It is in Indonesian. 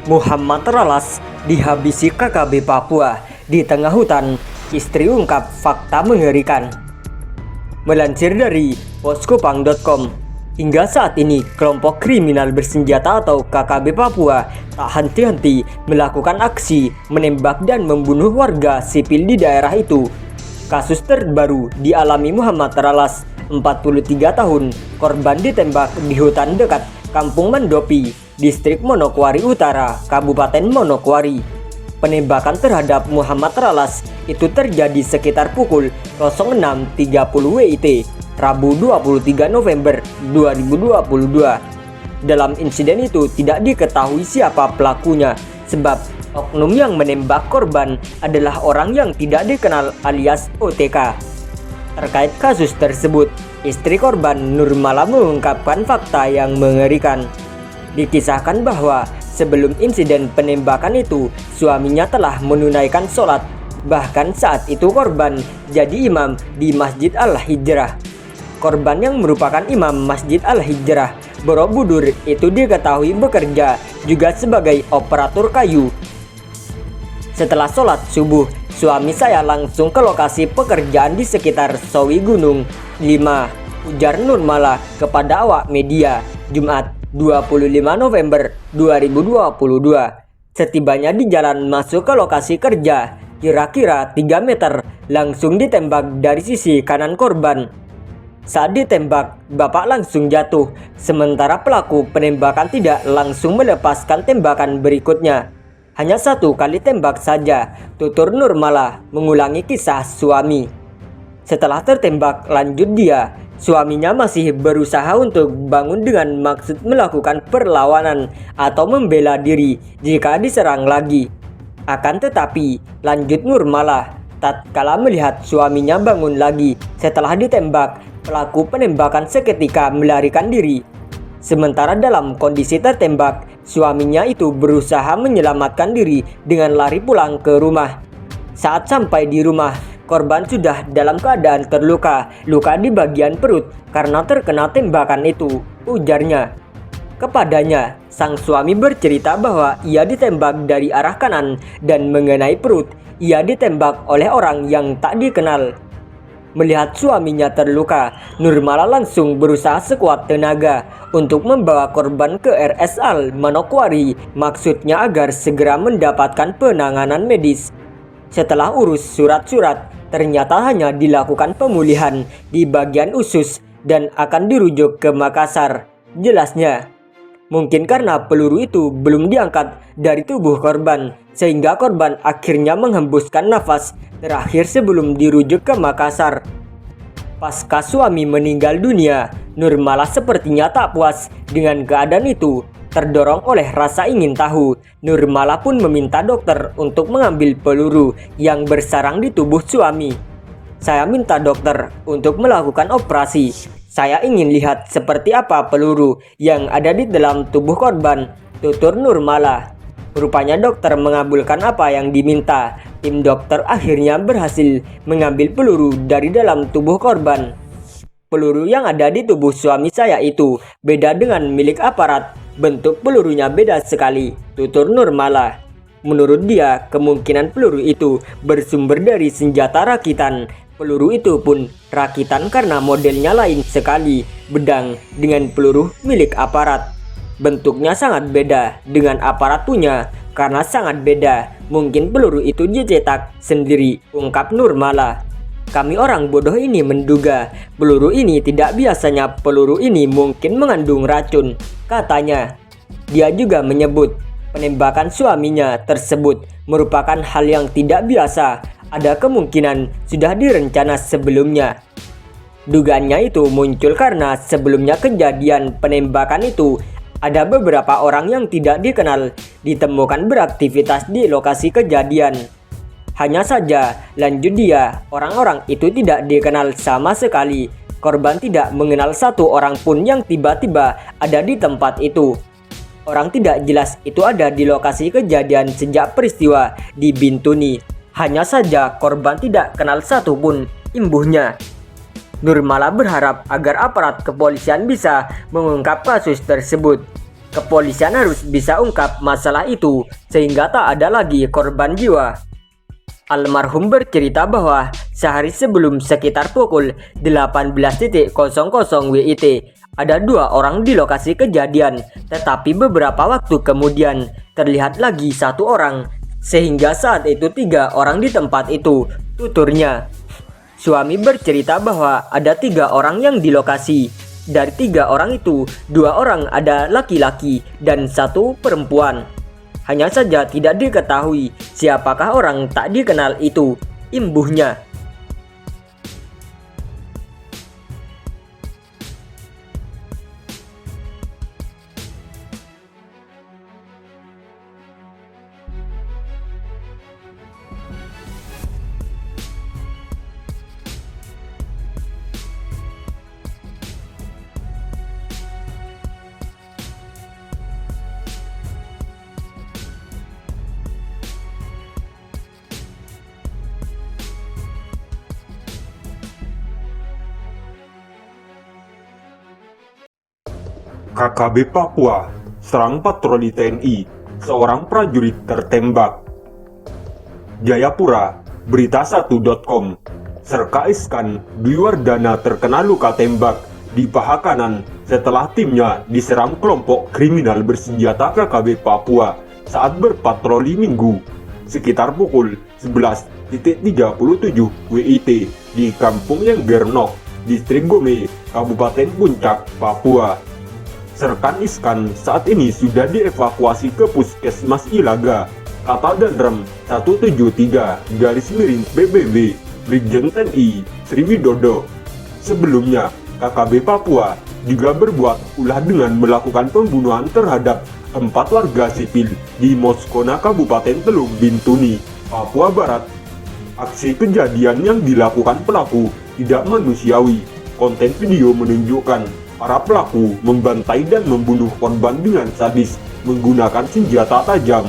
Muhammad Ralas dihabisi KKB Papua di tengah hutan. Istri ungkap fakta mengerikan. Melansir dari poskopang.com, hingga saat ini kelompok kriminal bersenjata atau KKB Papua tak henti-henti melakukan aksi menembak dan membunuh warga sipil di daerah itu. Kasus terbaru dialami Muhammad Ralas, 43 tahun, korban ditembak di hutan dekat Kampung Mandopi, Distrik Manokwari Utara, Kabupaten Manokwari. Penembakan terhadap Muhammad Ralas itu terjadi sekitar pukul 06.30 WIT, Rabu 23 November 2022. Dalam insiden itu tidak diketahui siapa pelakunya, sebab oknum yang menembak korban adalah orang yang tidak dikenal alias OTK. Terkait kasus tersebut, istri korban Nurmala mengungkapkan fakta yang mengerikan. Dikisahkan bahwa sebelum insiden penembakan itu, suaminya telah menunaikan sholat. Bahkan saat itu korban jadi imam di Masjid Al-Hijrah. Korban yang merupakan imam Masjid Al-Hijrah Borobudur itu diketahui bekerja juga sebagai operator kayu. Setelah sholat subuh, suami saya langsung ke lokasi pekerjaan di sekitar Sawi Gunung 5, ujar Nurmala kepada awak media Jumat 25 November 2022. Setibanya di jalan masuk ke lokasi kerja, kira-kira 3 meter, langsung ditembak dari sisi kanan korban. Saat ditembak, bapak langsung jatuh, sementara pelaku penembakan tidak langsung melepaskan tembakan berikutnya. Hanya 1 kali tembak saja, tutur Nurmala mengulangi kisah suami. Setelah tertembak, lanjut dia, suaminya masih berusaha untuk bangun dengan maksud melakukan perlawanan atau membela diri jika diserang lagi. Akan tetapi, lanjut Nurmala, tatkala melihat suaminya bangun lagi setelah ditembak, pelaku penembakan seketika melarikan diri. Sementara dalam kondisi tertembak, suaminya itu berusaha menyelamatkan diri dengan lari pulang ke rumah. Saat sampai di rumah, korban sudah dalam keadaan terluka, luka di bagian perut karena terkena tembakan itu, ujarnya. Kepadanya, sang suami bercerita bahwa ia ditembak dari arah kanan dan mengenai perut. Ia ditembak oleh orang yang tak dikenal. Melihat suaminya terluka, Nurmala langsung berusaha sekuat tenaga untuk membawa korban ke RSal Manokwari, maksudnya agar segera mendapatkan penanganan medis. Setelah urus surat-surat, ternyata hanya dilakukan pemulihan di bagian usus dan akan dirujuk ke Makassar. Jelasnya, mungkin karena peluru itu belum diangkat dari tubuh korban, sehingga korban akhirnya menghembuskan nafas terakhir sebelum dirujuk ke Makassar. Pasca suami meninggal dunia, Nurmala sepertinya tak puas dengan keadaan itu. Terdorong oleh rasa ingin tahu, Nurmala pun meminta dokter untuk mengambil peluru yang bersarang di tubuh suami. Saya minta dokter untuk melakukan operasi. Saya ingin lihat seperti apa peluru yang ada di dalam tubuh korban, tutur Nurmala. Rupanya dokter mengabulkan apa yang diminta. Tim dokter akhirnya berhasil mengambil peluru dari dalam tubuh korban. Peluru yang ada di tubuh suami saya itu beda dengan milik aparat. Bentuk pelurunya beda sekali, tutur Nurmala. Menurut dia, kemungkinan peluru itu bersumber dari senjata rakitan. Peluru itu pun rakitan karena modelnya lain sekali, bedang dengan peluru milik aparat. Bentuknya sangat beda dengan aparat punya, karena sangat beda. Mungkin peluru itu dicetak sendiri, ungkap Nurmala. Kami orang bodoh ini menduga peluru ini tidak biasanya, peluru ini mungkin mengandung racun, katanya. Dia juga menyebut penembakan suaminya tersebut merupakan hal yang tidak biasa. Ada kemungkinan sudah direncana sebelumnya. Dugaannya itu muncul karena sebelumnya kejadian penembakan itu ada beberapa orang yang tidak dikenal ditemukan beraktivitas di lokasi kejadian. Hanya saja, lanjut dia, orang-orang itu tidak dikenal sama sekali. Korban tidak mengenal 1 orang pun yang tiba-tiba ada di tempat itu. Orang tidak jelas itu ada di lokasi kejadian sejak peristiwa di Bintuni. Hanya saja korban tidak kenal 1 pun imbuhnya. Nurmala berharap agar aparat kepolisian bisa mengungkap kasus tersebut. Kepolisian harus bisa ungkap masalah itu sehingga tak ada lagi korban jiwa. Almarhum bercerita bahwa sehari sebelum sekitar pukul 18.00 WIT ada 2 orang di lokasi kejadian, tetapi beberapa waktu kemudian terlihat lagi 1 orang, sehingga saat itu 3 orang di tempat itu, tuturnya. Suami bercerita bahwa ada 3 orang yang di lokasi. Dari 3 orang itu, 2 orang ada laki-laki dan 1 perempuan. Hanya saja tidak diketahui siapakah orang tak dikenal itu, imbuhnya. KKB Papua serang patroli TNI, seorang prajurit tertembak. Jayapura, berita1.com. Serka Iskan Dwi Wardana terkena luka tembak di paha kanan setelah timnya diserang kelompok kriminal bersenjata KKB Papua saat berpatroli Minggu sekitar pukul 11.37 WIT di Kampung Yenggernok, Distrik Gome, Kabupaten Puncak, Papua. Serkan Iskan saat ini sudah dievakuasi ke Puskesmas Ilaga, kata Danrem 173-BBB Brigjen TNI Sriwidodo. Sebelumnya, KKB Papua juga berbuat ulah dengan melakukan pembunuhan terhadap 4 warga sipil di Moskona, Kabupaten Teluk Bintuni, Papua Barat. Aksi kejadian yang dilakukan pelaku tidak manusiawi. Konten video menunjukkan para pelaku membantai dan membunuh korban dengan sadis menggunakan senjata tajam.